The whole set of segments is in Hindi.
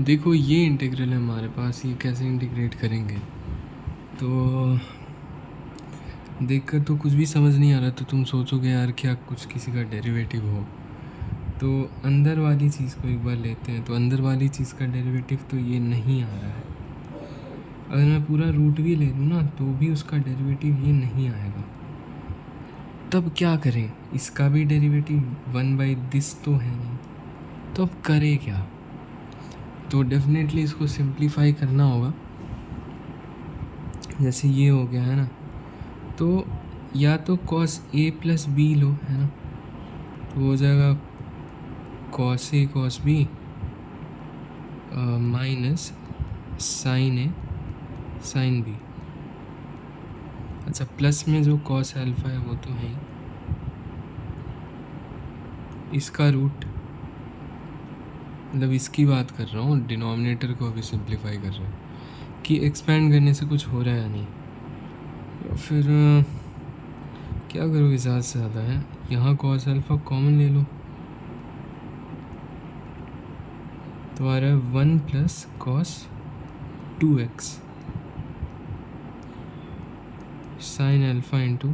देखो ये इंटीग्रल है हमारे पास, ये कैसे इंटीग्रेट करेंगे? तो देखकर तो कुछ भी समझ नहीं आ रहा, तो तुम सोचोगे यार क्या कुछ किसी का डेरिवेटिव हो। तो अंदर वाली चीज़ को एक बार लेते हैं। तो अंदर वाली चीज़ का डेरिवेटिव तो ये नहीं आ रहा है। अगर मैं पूरा रूट भी ले लूँ ना तो भी उसका डेरिवेटिव ये नहीं आएगा। तब क्या करें? इसका भी डेरिवेटिव 1/दिस तो है नहीं, तो अब करें क्या? तो डेफिनेटली इसको सिंप्लीफाई करना होगा। जैसे ये हो गया है ना, तो या तो cos a प्लस बी लो, है ना, तो हो जाएगा cos a cos b minus sine A sine B. अच्छा, प्लस में जो cos अल्फ़ा है वो तो है ही, इसका रूट, मतलब इसकी बात कर रहा हूँ, डिनोमिनेटर को अभी सिंप्लीफाई कर रहा हूँ कि एक्सपेंड करने से कुछ हो रहा है या नहीं। या फिर क्या करोगे? ज़्यादा से ज़्यादा है, यहाँ cos अल्फ़ा कॉमन ले लो तो आ रहा है 1 plus cos 2x sine alpha into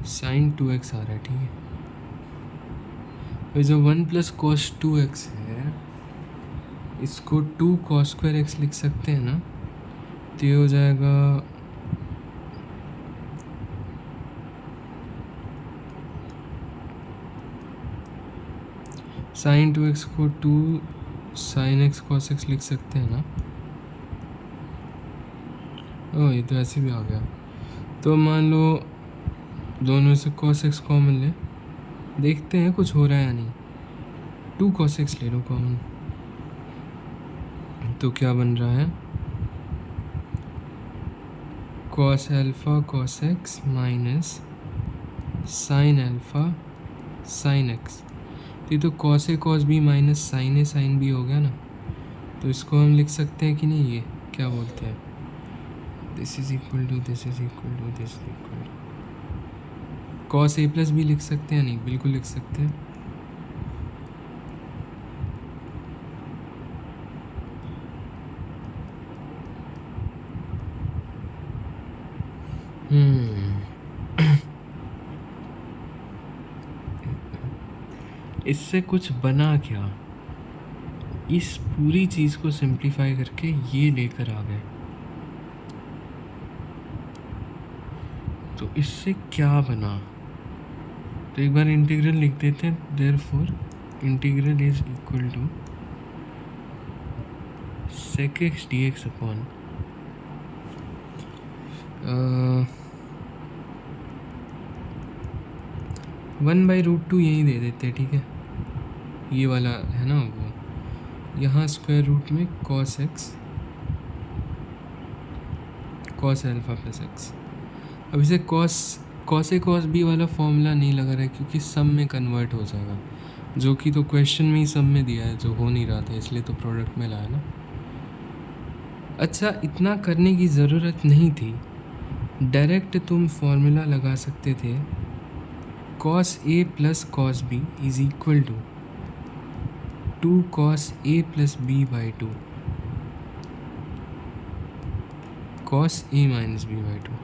sine 2x आ रहा है, ठीक है। तो जो 1 प्लस cos 2x है, इसको 2 cos स्क्वायर x लिख सकते हैं ना, तो ये हो जाएगा साइन 2x को 2 साइन x cos x लिख सकते हैं ना। ओह, ये तो ऐसे भी आ गया। तो मान लो दोनों से cos x कॉमन ले, देखते हैं कुछ हो रहा है या नहीं। 2 cos x ले लो कॉमन, तो क्या बन रहा है? cos alpha cos x minus sine alpha sine x। तो ये तो cos a cos b minus sine a sine b हो गया ना। तो इसको हम लिख सकते हैं कि नहीं? ये क्या बोलते हैं, this is equal to this is equal to this is equal to cos a plus b लिख सकते हैं? नहीं, बिल्कुल लिख सकते हैं। इससे कुछ बना क्या? इस पूरी चीज़ को सिंप्लीफाई करके ये लेकर आ गए, तो इससे क्या बना? तो एक बार इंटीग्रल लिख देते हैं। Therefore integral is equal to sec x dx upon 1/√2 यही दे देते हैं, ठीक है। ये वाला है ना वो, यहाँ स्क्वायर रूट में cos x cos alpha plus x। अब इसे cos a cos b वाला फॉर्मूला नहीं लगा रहा है क्योंकि सम में कन्वर्ट हो जाएगा, जो कि तो क्वेश्चन में ही सम में दिया है, जो हो नहीं रहा था, इसलिए तो प्रोडक्ट में लाया ना। अच्छा, इतना करने की ज़रूरत नहीं थी, डायरेक्ट तुम फॉर्मूला लगा सकते थे। cos a plus cos b is equal to 2 cos a plus b by 2 cos a minus b by 2।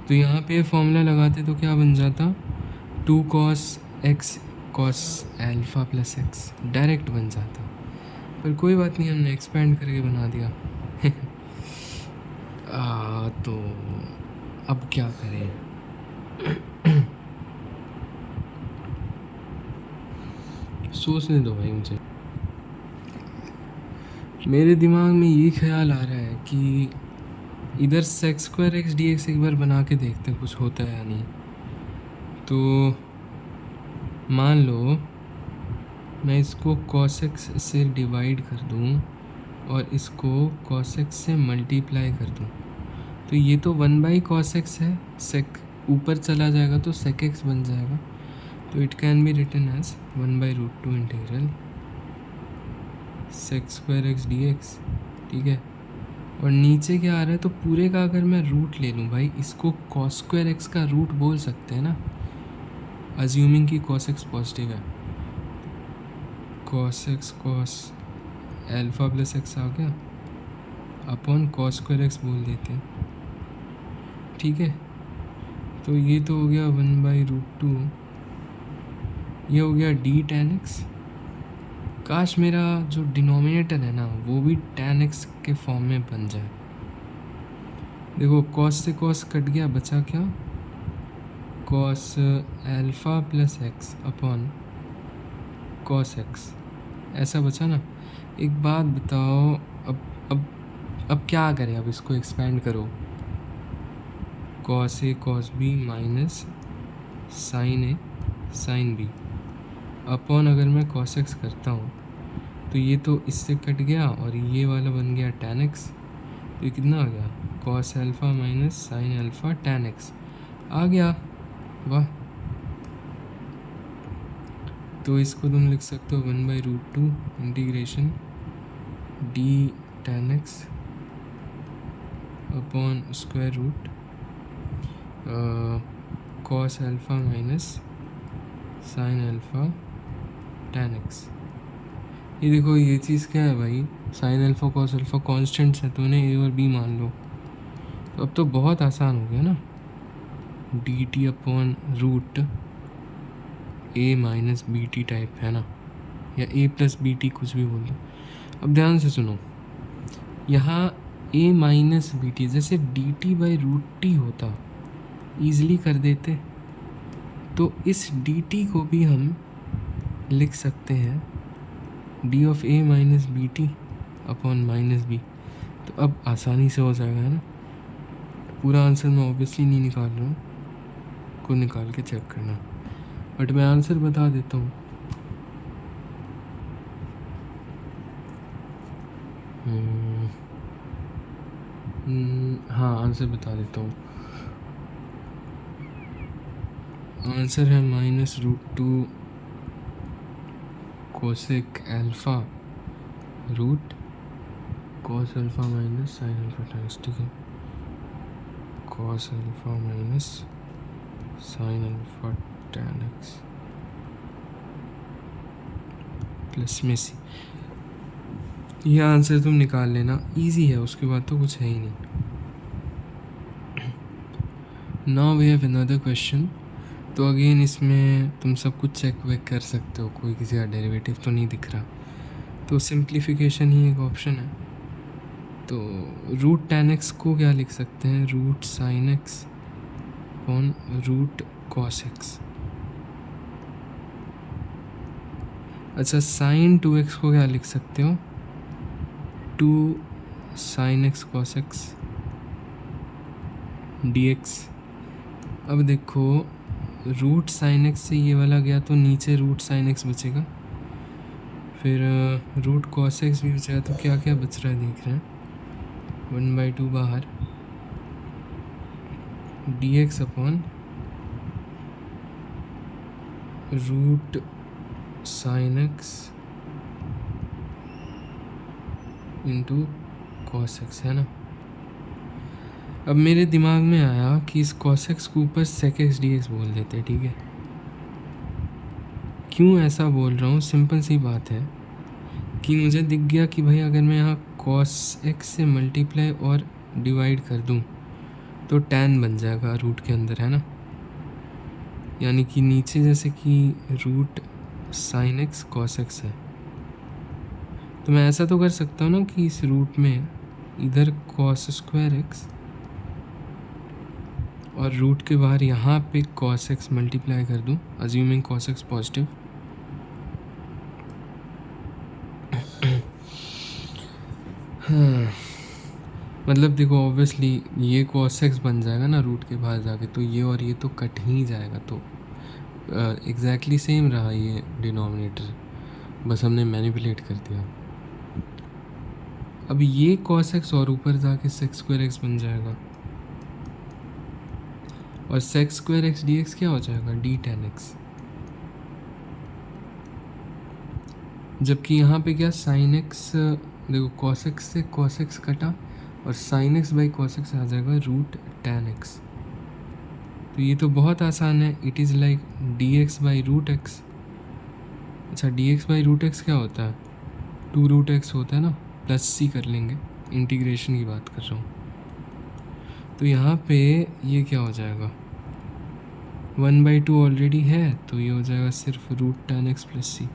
तो यहाँ पे फॉर्मूला लगाते तो क्या बन जाता? 2 cos x cos alpha plus x direct बन जाता। पर कोई बात नहीं, हमने एक्सपेंड करके बना दिया। तो अब क्या करें? सोचने दो भाई मुझे। मेरे दिमाग में ये ख्याल आ रहा है कि इधर sec स्क्वायर x dx एक बार बना के देखते हैं कुछ होता है या नहीं। तो मान लो मैं इसको cos x से डिवाइड कर दूं और इसको cos x से मल्टीप्लाई कर दूं, तो ये तो 1/cos x है, sec ऊपर चला जाएगा तो sec x बन जाएगा। तो it can be written as 1/√2 integral sec square x dx, ठीक है। और नीचे क्या आ रहा है? तो पूरे का अगर मैं रूट ले लूँ भाई, इसको cos स्क्वायर x का रूट बोल सकते हैं ना, अज्यूमिंग कि cos x पॉजिटिव है। Cos x cos alpha plus x आ गया अपॉन कॉस स्क्वायर एक्स बोल देते हैं, ठीक है। तो ये तो हो गया 1/√2, ये हो गया डी tan x। काश मेरा जो डिनोमिनेटर है ना वो भी tan x के फॉर्म में बन जाए। देखो कॉस से कॉस कट गया, बचा क्या, cos alpha plus x upon cos x, ऐसा बचा ना। एक बात बताओ, अब क्या करें, अब इसको एक्सपेंड करो, cos A cos B minus sine A sine B upon, अगर मैं कॉस एक्स करता हूँ तो ये तो इससे कट गया और ये वाला बन गया tan x, तो ये कितना आ गया, cos alpha minus sine alpha tan x आ गया, वाह। तो इसको तुम लिख सकते हो 1/√2 integration D tan x upon square root cos alpha minus sine alpha tan x। ये देखो ये चीज़ क्या है भाई, sine alpha cos alpha constants है तो उन्हें ए और बी मान लो। तो अब तो बहुत आसान हो गया ना, डी टी अपॉन रूट ए माइनस बी टी टाइप है ना, या ए प्लस बी टी कुछ भी बोल दो। अब ध्यान से सुनो, यहाँ ए माइनस बी टी जैसे D T by root T होता ईज़िली कर देते, तो इस डी टी को भी हम लिख सकते हैं D of A minus B T upon minus B. तो अब आसानी से हो जाएगा, है ना। पूरा आंसर मैं ऑब्वियसली नहीं निकाल रहा हूँ, को निकाल के चेक करना, बट मैं आंसर बता देता हूँ। हाँ आंसर बता देता हूँ, आंसर है -√2 cosec alpha root cos alpha minus sine alpha tan x, ठीक है, cos alpha minus sine alpha tan x plus में सी। ये आंसर तुम निकाल लेना, इजी है, उसके बाद तो कुछ है ही नहीं। Now we have another question. तो अगेन इसमें तुम सब कुछ चेक वेक कर सकते हो, कोई किसी का डेरिवेटिव तो नहीं दिख रहा, तो सिंप्लीफिकेशन ही एक ऑप्शन है। तो रूट tan x को क्या लिख सकते हैं, root sine x upon root cos x। अच्छा साइन 2x को क्या लिख सकते हो, 2 sine x cos x dx। अब देखो रूट साइन x से ये वाला गया तो नीचे रूट साइन x बचेगा, फिर रूट कॉस x भी बचेगा, तो क्या क्या बच रहा है देख रहे हैं, 1/2 बाहर dx upon root sine x into cos x, है ना। अब मेरे दिमाग में आया कि इस cos x को ऊपर sec x dx बोल देते हैं, ठीक है। क्यों ऐसा बोल रहा हूँ, सिंपल सी बात है कि मुझे दिख गया कि भाई अगर मैं यहाँ cos x से मल्टीप्लाई और डिवाइड कर दूँ तो tan बन जाएगा रूट के अंदर, है ना। यानी कि नीचे जैसे कि root sine x cos x है, तो मैं ऐसा तो कर सकता हूँ ना कि इस रूट में इधर cos स्क्वायर x और रूट के बाहर यहाँ पे cos x मल्टीप्लाई कर दूँ, अज्यूमिंग cos x पॉजिटिव। हाँ मतलब देखो ऑब्वियसली ये cos x बन जाएगा ना रूट के बाहर जाके, तो ये और ये तो कट ही जाएगा, तो एग्जैक्टली सेम रहा ये डिनोमिनेटर, बस हमने मैनिपुलेट कर दिया। अब ये cos x और ऊपर जाके sec स्क्वायर x बन जाएगा, और sec स्क्वायर x dx क्या हो जाएगा, d tan x। जबकि यहाँ पे क्या sin x, देखो cos x से cos x कटा और sin x by cos x आ जाएगा रूट tan x। तो ये तो बहुत आसान है, it is like dx by root x अच्छा D X by root X क्या होता है? 2√x होता है ना, प्लस सी कर लेंगे, इंटीग्रेशन की बात कर रहा हूँ। तो यहाँ पे ये क्या हो जाएगा, 1/2 ऑलरेडी है, तो ये हो जाएगा सिर्फ √tan x प्लस सी।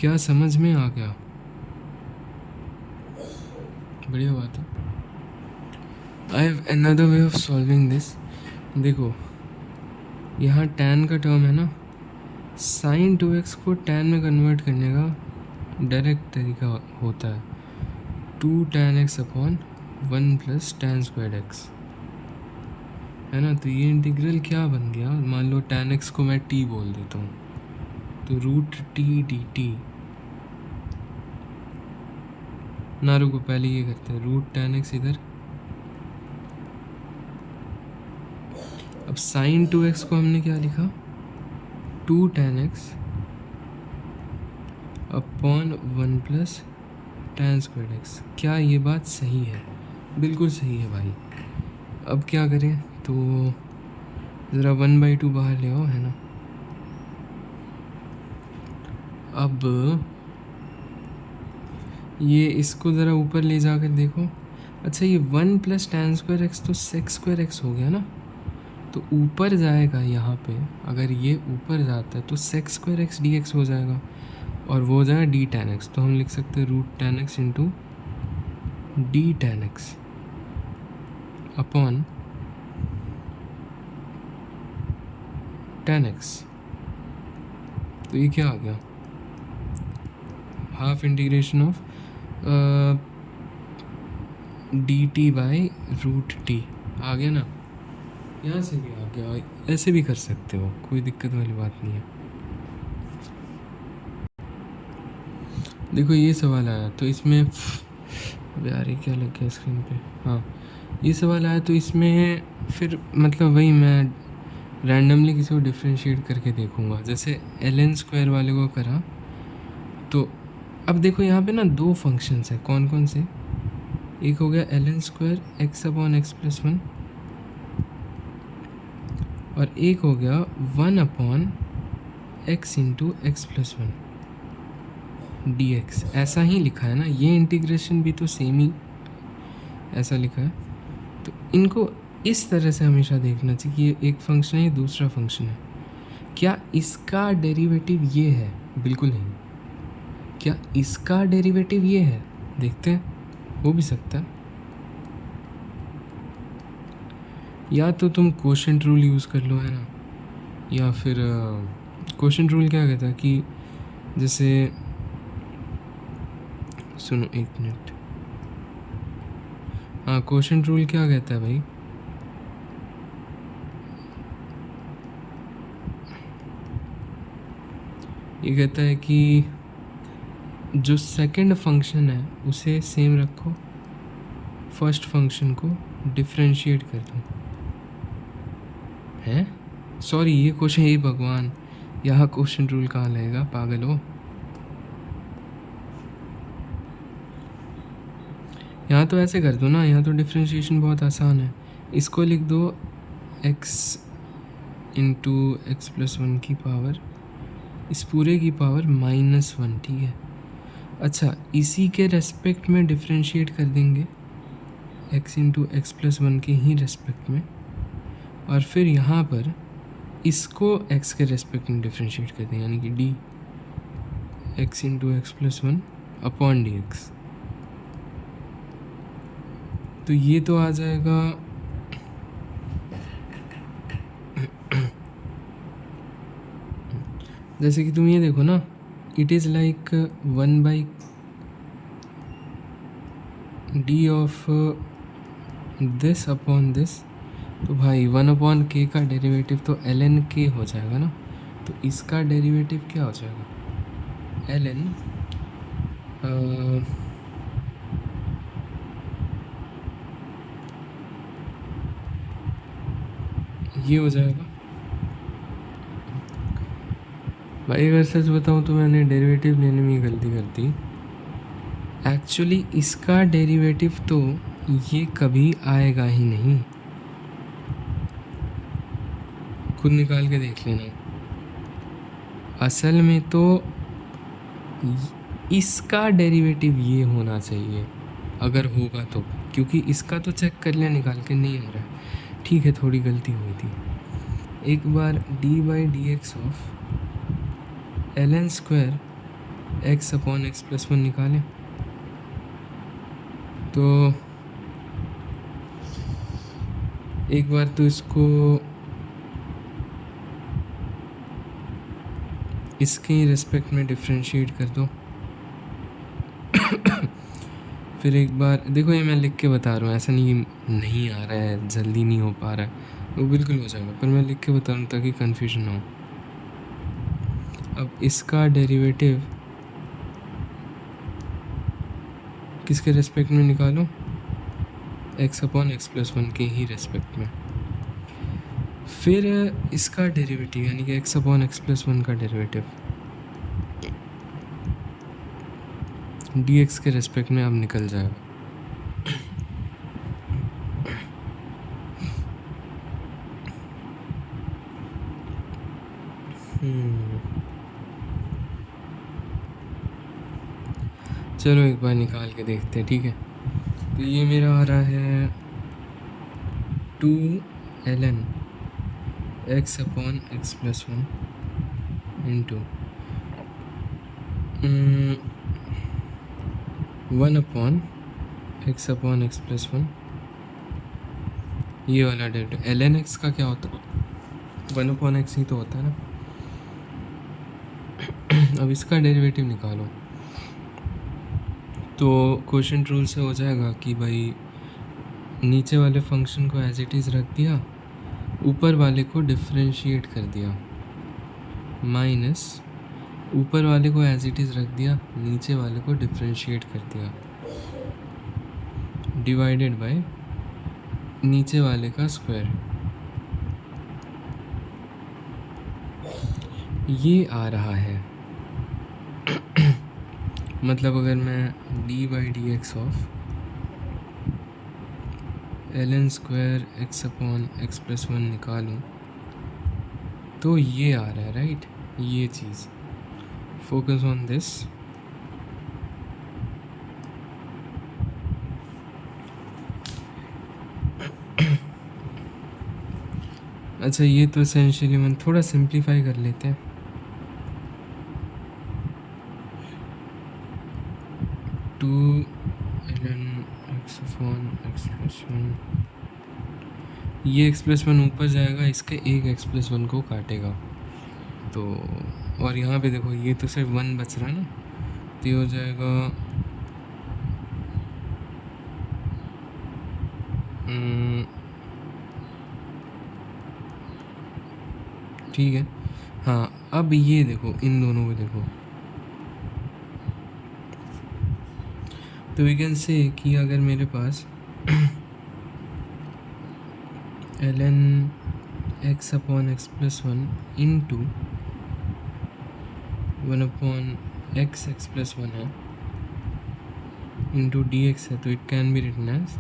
क्या समझ में आ गया? बढ़िया बात है। I have another way of solving this. देखो यहाँ tan का टर्म है ना, sin 2x को tan में कन्वर्ट करने का डायरेक्ट तरीका होता है 2tan x upon 1 plus tan square x, है ना। तो ये इंटीग्रल क्या बन गया, मान लो tan x को मैं t बोल देता हूँ, तो √t dt ना, रुको पहले ये करते हैं, √tan x इधर, अब sin 2x को हमने क्या लिखा, 2tan x upon 1 plus tan square x। क्या ये बात सही है? बिल्कुल सही है भाई। अब क्या करें, तो ज़रा 1/2 बाहर ले आओ, है ना। अब ये इसको ज़रा ऊपर ले जाकर देखो। अच्छा ये 1 प्लस tan स्क्वायर x तो sec स्क्वायर x हो गया ना, तो ऊपर जाएगा यहाँ पे, अगर ये ऊपर जाता है तो sec स्क्वायर x dx हो जाएगा, और वो हो जाएगा d tan x। तो हम लिख सकते हैं √tan x into d tan x upon tan x। तो ये क्या आ गया, half integration of dt by √t आ गया ना। यहाँ से भी आ गया, ऐसे भी कर सकते हो, कोई दिक्कत वाली बात नहीं है। देखो ये सवाल आया तो इसमें, अबे यार ये क्या लग गया स्क्रीन पे, हाँ ये सवाल आया तो इसमें फिर मतलब वही मैं रैंडमली किसी को डिफ्रेंशिएट करके देखूंगा, जैसे ln स्क्वायर वाले को करा। तो अब देखो यहाँ पे ना दो फंक्शंस हैं, कौन कौन से, एक हो गया ln square x upon x plus 1, और एक हो गया 1 upon x into x plus 1 dx। ऐसा ही लिखा है ना, ये इंटीग्रेशन भी तो सेम ही ऐसा लिखा है। तो इनको इस तरह से हमेशा देखना चाहिए कि ये एक फंक्शन है, ये दूसरा फंक्शन है। क्या इसका डेरिवेटिव ये है? बिल्कुल नहीं। क्या इसका डेरिवेटिव ये है? देखते हैं, हो भी सकता है। या तो तुम कोशेंट रूल यूज़ कर लो, है ना, या फिर कोशेंट रूल क्या कहता है कि जैसे, सुनो एक मिनट, हाँ कोशेंट रूल क्या कहता है भाई, ये कहता है कि जो सेकंड फंक्शन है उसे सेम रखो, फर्स्ट फंक्शन को डिफरेंशिएट कर दो। हैं, सॉरी ये क्वेश्चन, हे भगवान, यहाँ क्वेश्चन रूल कहाँ लगेगा, पागल हो। यहाँ तो ऐसे कर दो ना, यहाँ तो डिफरेंशिएशन बहुत आसान है। इसको लिख दो x इंटू एक्स प्लस 1 की पावर, इस पूरे की पावर -1, ठीक है। अच्छा इसी के रेस्पेक्ट में डिफरेंशिएट कर देंगे, x इंटू एक्स प्लस 1 के ही रेस्पेक्ट में, और फिर यहाँ पर इसको x के रेस्पेक्ट में डिफरेंशिएट कर दें, यानी कि D x into x plus 1 upon D x. तो ये तो आ जाएगा जैसे कि तुम ये देखो ना, it is like 1/d of this upon this. तो भाई 1/k का डेरिवेटिव तो ln k हो जाएगा ना, तो इसका डेरिवेटिव क्या हो जाएगा, ln ये हो जाएगा। भाई अगर सच बताऊँ तो मैंने डेरिवेटिव लेने में गलती कर दी। एक्चुअली इसका डेरिवेटिव तो ये कभी आएगा ही नहीं, खुद निकाल के देख लेना। असल में तो इसका डेरिवेटिव ये होना चाहिए अगर होगा तो, क्योंकि इसका तो चेक कर लिया निकाल के नहीं आ रहा है। ठीक है, थोड़ी गलती हुई थी। एक बार d by D x of L N square x upon x plus one निकालें तो एक बार तो इसको इसके रिस्पेक्ट में डिफ्रेंशिएट कर दो। फिर एक बार देखो, ये मैं लिख के बता रहा हूँ, ऐसा नहीं आ रहा है, जल्दी नहीं हो पा रहा है, वो बिल्कुल हो जाएगा, पर मैं लिख के बता रहा हूँ ताकि कन्फ्यूजन ना हो। अब इसका डेरिवेटिव किसके रेस्पेक्ट में निकालो? X upon x plus one के ही रेस्पेक्ट में। फिर इसका डेरिवेटिव यानी कि x upon x plus one का डेरिवेटिव डी एक्स के रेस्पेक्ट में अब निकल जाएगा। चलो एक बार निकाल के देखते हैं, ठीक है। तो ये मेरा आ रहा है 2ln x upon x plus one into 1 upon x plus one, ये वाला डेरिवेटिव ln x का क्या होता है? 1 अपॉन एक्स ही तो होता है ना। अब इसका डेरिवेटिव निकालो तो क्वोशिएंट रूल से हो जाएगा कि भाई नीचे वाले फंक्शन को एज इट इज़ रख दिया, ऊपर वाले को डिफरेंशिएट कर दिया, माइनस ऊपर वाले को एज इट इज़ रख दिया, नीचे वाले को डिफरेंशिएट कर दिया, डिवाइडेड बाय नीचे वाले का स्क्वायर। ये आ रहा है मतलब अगर मैं D by D x of L N square x upon x plus one निकालूँ तो ये आ रहा है, राइट? ये चीज़, फोकस ऑन दिस। अच्छा, ये तो एसेंशियली हम थोड़ा सिंप्लीफाई कर लेते हैं। Two L X upon x plus one, ये एक्स प्लस वन ऊपर जाएगा, इसके एक एक्स प्लस वन को काटेगा तो, और यहाँ पे देखो ये तो सिर्फ वन बच रहा है ना, तो ये हो जाएगा ठीक है। हाँ, अब ये देखो, इन दोनों को देखो, तो वी कैन से कि अगर मेरे पास l N x upon x plus one into 1 upon x x plus one है इंटू डी एक्स है, तो it can be written as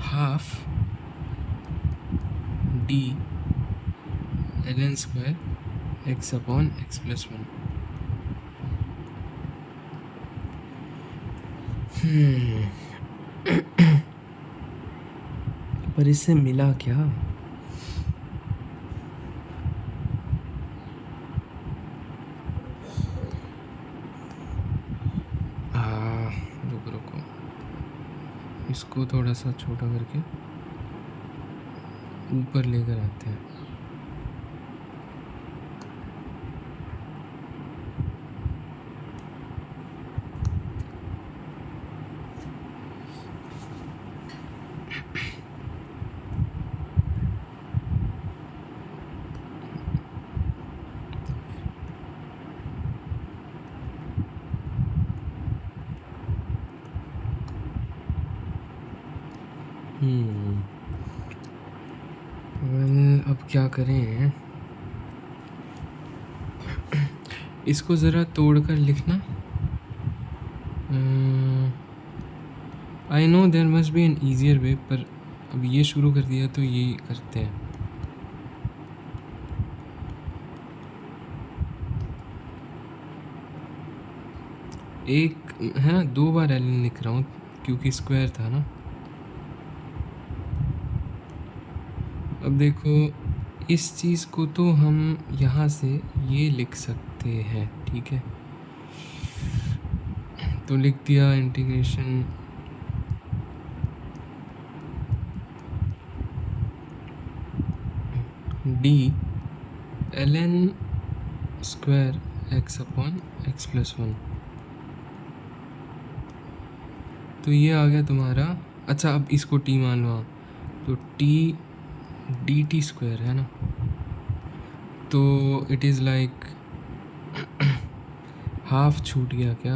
half d L N square x upon x plus one. पर इससे मिला क्या? रुको, इसको थोड़ा सा छोटा करके ऊपर लेकर आते हैं। अब क्या करें, इसको ज़रा तोड़कर लिखना। I know there must be an easier way, पर अब ये शुरू कर दिया तो ये करते हैं। एक है ना, 2 बार ln लिख रहा हूँ क्योंकि स्क्वायर था ना। अब देखो, इस चीज़ को तो हम यहाँ से ये लिख सकते हैं, ठीक है। तो लिख दिया integration D ln square x upon x plus 1। तो ये आ गया तुम्हारा। अच्छा, अब इसको t मान लो, तो t डी टी स्क्वायर है ना, तो इट इज़ लाइक हाफ छूट गया क्या?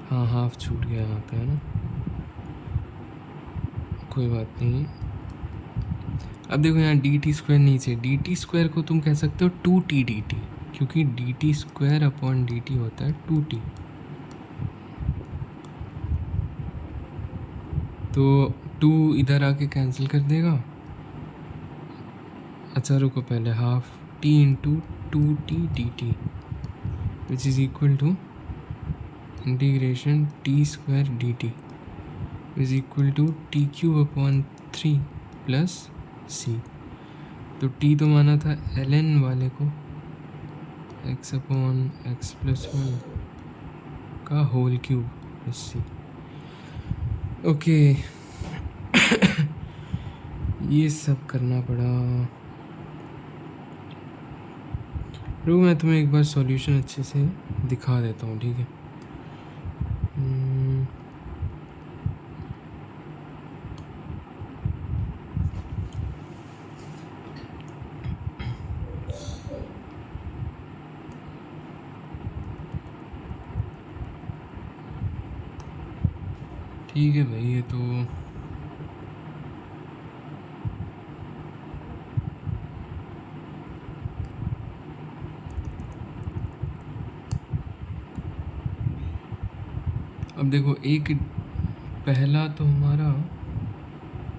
हाँ, हाफ छूट गया यहाँ पे, है ना। कोई बात नहीं। अब देखो यहाँ डी टी स्क्वायर नीचे, डी टी स्क्वायर को तुम कह सकते हो 2t डी टी, क्योंकि D T square upon D T होता है 2t। तो 2 इधर आके कैंसिल कर देगा। अच्छा रुको, पहले half t into 2t d t which is equal to integration t square d t is equal to t cube upon 3 plus c. तो t तो माना था ln वाले को x अपॉन x प्लस 1 का होल क्यूब प्लस सी। ओके ये सब करना पड़ा। रुको, मैं तुम्हें एक बार सॉल्यूशन अच्छे से दिखा देता हूँ, ठीक है। ठीक है भाई, ये तो अब देखो, एक पहला तो हमारा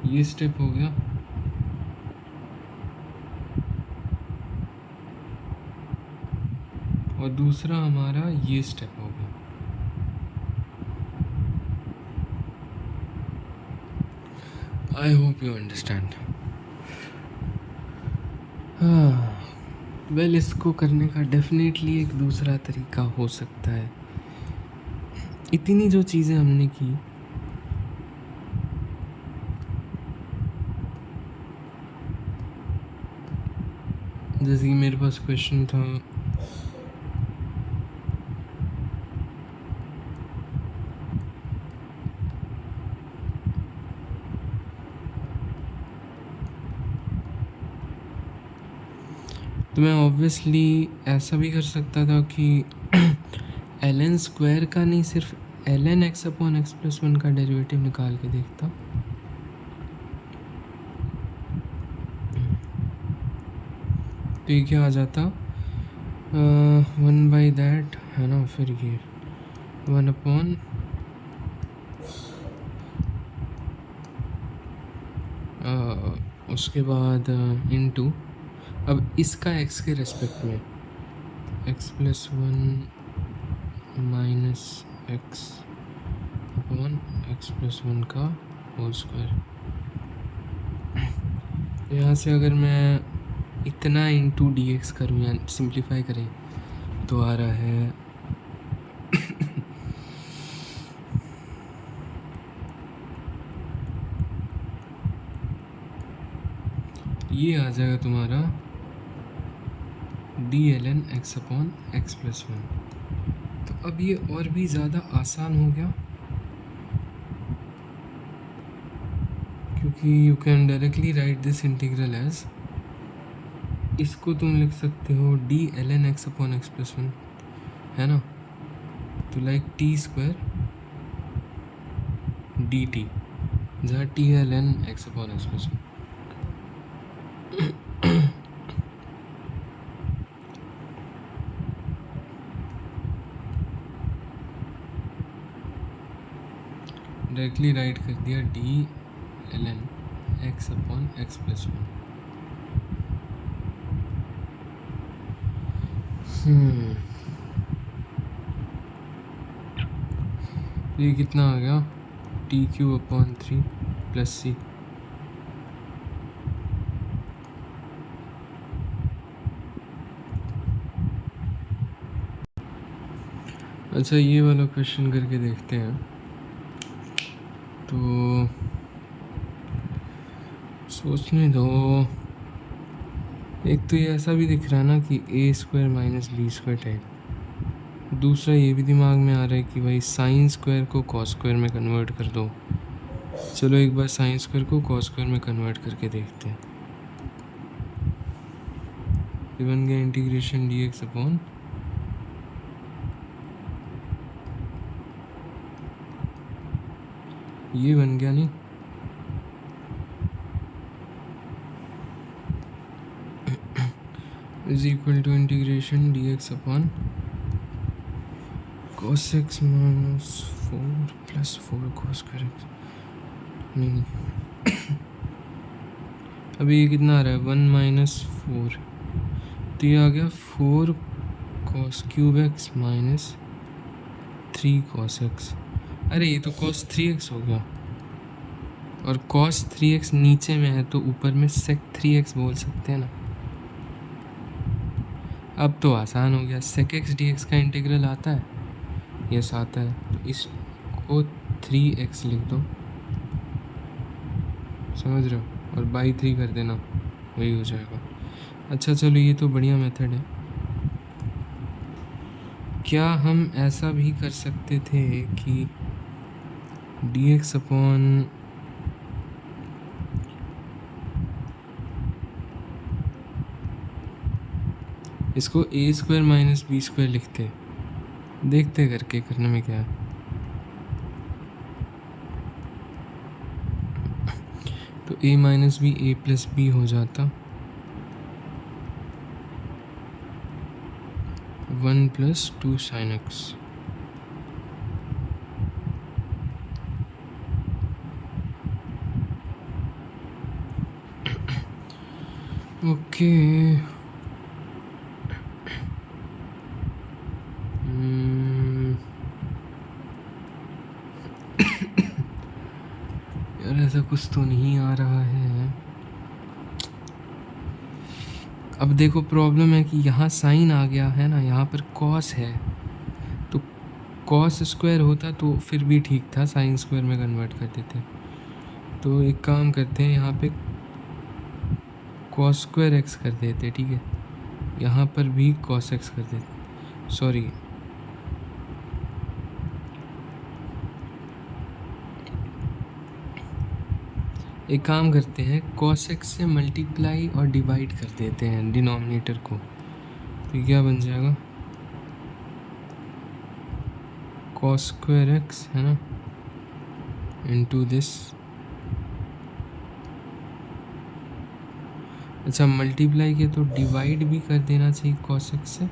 ये स्टेप हो गया, और दूसरा हमारा ये स्टेप हो गया। I hope you understand. हाँ, वेल, इसको करने का डेफिनेटली एक दूसरा तरीका हो सकता है। इतनी जो चीज़ें हमने की, जैसे कि मेरे पास क्वेश्चन था तो मैं ऑब्वियसली ऐसा भी कर सकता था कि ln स्क्वायर का नहीं, सिर्फ ln x upon x plus 1 का डेरिवेटिव निकाल के देखता। तो ये क्या आ जाता, 1 बाई दैट, है ना, फिर ये 1 अपॉन उसके बाद इनटू, अब इसका x के रेस्पेक्ट में x plus 1 minus x upon x plus 1 का होल स्क्वायर। यहाँ से अगर मैं इतना इंटू डी एक्स करूँ या सिंप्लीफाई करें तो आ रहा है ये आ जाएगा तुम्हारा D L N x upon x plus 1। तो अब ये और भी ज़्यादा आसान हो गया, क्योंकि you can directly write this integral as, इसको तुम लिख सकते हो d L N x upon x plus 1, है ना। तो like t square d t, जहाँ t l N x upon x plus 1। Directly write कर दिया d L N x upon x plus 1। ये कितना आ गया, t cube upon 3 plus c. अच्छा ये वाला क्वेश्चन करके देखते हैं। तो सोचने दो। एक तो ये ऐसा भी दिख रहा है ना कि a square minus B square type. दूसरा ये भी दिमाग में आ रहा है कि भाई साइन स्क्वायर को कॉस स्क्वायर में कन्वर्ट कर दो। चलो एक बार साइन स्क्वायर को कॉस स्क्वायर में कन्वर्ट करके देखते हैं। ये बन गया इंटीग्रेशन डी एक्स अपॉन ये बन गया नहीं, is equal to integration D X upon cos x minus 4 plus 4 cos square X. नहीं अभी ये कितना आ रहा है 1 माइनस 4, तो ये आ गया 4 cos cube x minus 3 cos x। अरे ये तो cos 3x हो गया, और cos 3x नीचे में है तो ऊपर में sec 3x बोल सकते हैं ना। अब तो आसान हो गया, sec x dx का इंटीग्रल आता है, यस आता है, तो इसको 3x लिख दो, समझ रहे हो, और बाई 3 कर देना, वही हो जाएगा। अच्छा चलो ये तो बढ़िया मेथड है। क्या हम ऐसा भी कर सकते थे कि dx अपॉन इसको A square minus B square लिखते, देखते करके करने में क्या है। तो a minus B A plus B हो जाता, 1 प्लस 2 साइन एक्स। ओके यार ऐसा कुछ तो नहीं आ रहा है। अब देखो प्रॉब्लम है कि यहाँ साइन आ गया है ना, यहाँ पर कॉस है, तो कॉस स्क्वायर होता तो फिर भी ठीक था, साइन स्क्वायर में कन्वर्ट कर देते। तो एक काम करते हैं, यहाँ पे कॉस स्क्वायर एक्स कर देते, ठीक है, यहाँ पर भी कॉस एक्स कर देते, सॉरी एक काम करते हैं, कॉस एक्स से मल्टीप्लाई और डिवाइड कर देते हैं डिनोमिनेटर को, तो क्या बन जाएगा कॉस स्क्वायर एक्स है ना इनटू दिस। अच्छा मल्टीप्लाई किया तो डिवाइड भी कर देना चाहिए कॉस एक्स से,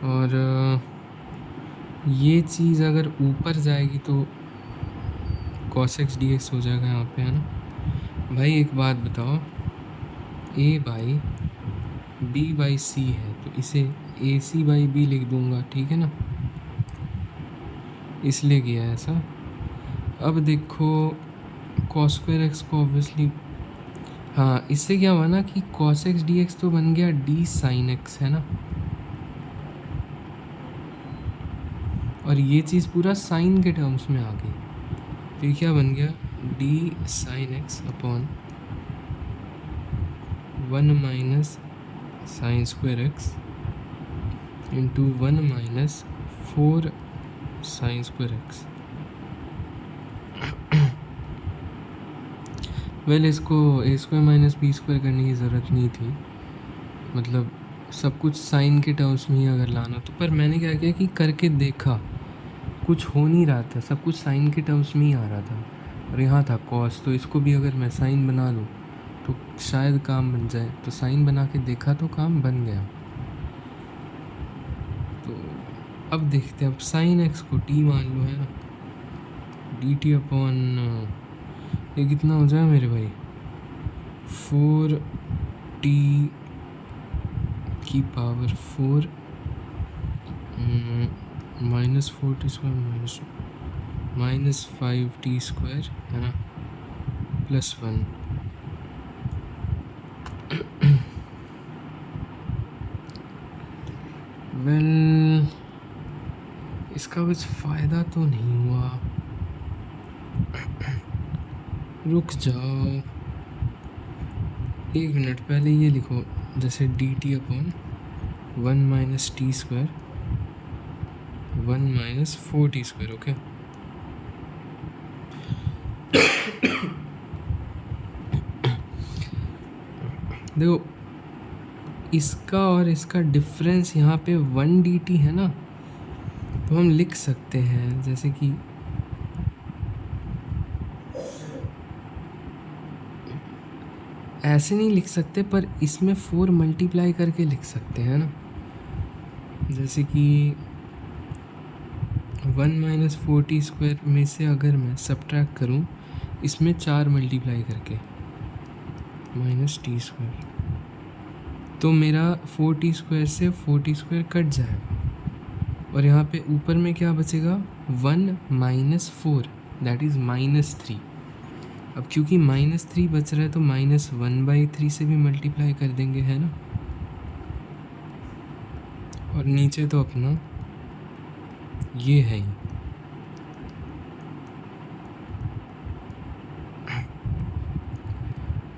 और ये चीज़ अगर ऊपर जाएगी तो cos x dx हो जाएगा यहाँ पे, है ना। भाई एक बात बताओ, a by b by c है, तो इसे ए सी बाई बी लिख दूंगा, ठीक है ना, इसलिए किया है ऐसा। अब देखो cos स्क्वायर एक्स को ऑब्वियसली, हाँ इससे क्या हुआ ना कि cos x dx तो बन गया d sin x, है ना, और ये चीज़ पूरा साइन के टर्म्स में आ गई, तो ये क्या बन गया D sine x upon 1 minus sine square x into 1 minus 4 sine square x. Well इसको A square minus B square करने की ज़रूरत नहीं थी, मतलब सब कुछ साइन के टर्म्स में ही अगर लाना तो, पर मैंने क्या किया कि करके देखा, कुछ हो नहीं रहा था, सब कुछ साइन के टर्म्स में ही आ रहा था, और यहाँ था कॉस, तो इसको भी अगर मैं साइन बना लूँ तो शायद काम बन जाए, तो साइन बना के देखा तो काम बन गया। तो अब देखते हैं, अब साइन एक्स को टी मान लो, है ना, डी टी अपॉन ये कितना हो जाए मेरे भाई 4t की पावर 4 -4t² -5t² है ना, +1। वेल इसका कुछ फ़ायदा तो नहीं हुआ। रुक जाओ 1 मिनट, पहले ये लिखो, जैसे dt/1 -t² 1 -4t², ओके। देखो इसका और इसका डिफरेंस यहाँ पे 1 dt है ना, तो हम लिख सकते हैं जैसे कि ऐसे नहीं लिख सकते, पर इसमें 4 मल्टीप्लाई करके लिख सकते हैं ना, जैसे कि 1 -4t² में से अगर मैं सब्ट्रैक्ट करूँ इसमें 4 मल्टीप्लाई करके -t², तो मेरा 4t² से 4t² कट जाएगा, और यहाँ पे ऊपर में क्या बचेगा 1 -4, दैट इज़ -3। अब क्योंकि -3 बच रहा है तो -1/3 से भी मल्टीप्लाई कर देंगे, है ना। और नीचे तो अपना ये है ही।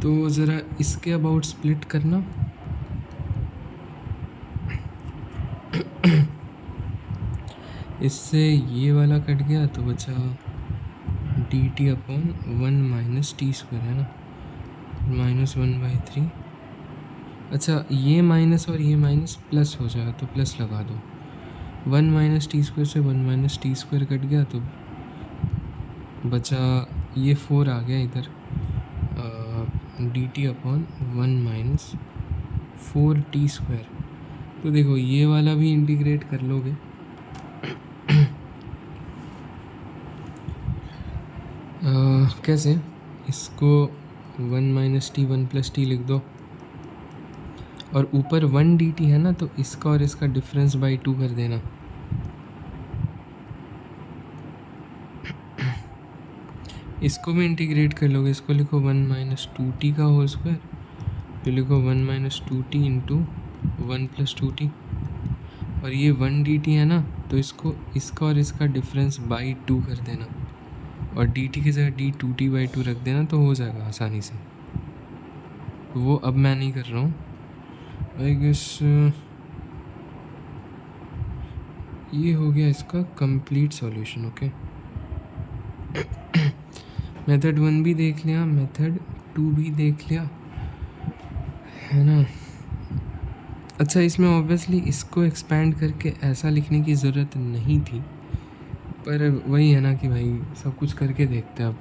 तो ज़रा इसके अबाउट स्प्लिट करना। इससे ये वाला कट गया तो बचा dt/1 -t² है ना, -1/3। अच्छा ये माइनस और ये माइनस प्लस हो जाए तो प्लस लगा दो। 1 -t² से 1 -t² कट गया तो बचा ये 4 आ गया इधर, dt/1 -4t²। तो देखो ये वाला भी इंटीग्रेट कर लोगे। कैसे, इसको 1 - t 1 + t लिख दो, और ऊपर 1 dt है ना, तो इसका और इसका डिफरेंस बाई 2 कर देना। इसको भी इंटीग्रेट कर लोगे, इसको लिखो 1 - 2t का होल स्क्वायर, फिर लिखो 1 - 2t इंटू 1 + 2t, और ये 1 dt है ना, तो इसको इसका और इसका डिफरेंस बाई 2 कर देना, और dt की जगह d2t/2 रख देना, तो हो जाएगा आसानी से। वो अब मैं नहीं कर रहा हूँ, आई गेस ये हो गया इसका कंप्लीट सॉल्यूशन, ओके। मेथड 1 भी देख लिया, मेथड 2 भी देख लिया, है ना। अच्छा इसमें ऑब्वियसली इसको एक्सपेंड करके ऐसा लिखने की ज़रूरत नहीं थी, पर वही है ना कि भाई सब कुछ करके देखते हैं, अब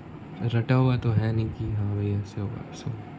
रटा हुआ तो है नहीं कि हाँ भाई ऐसे होगा, ऐसे होगा।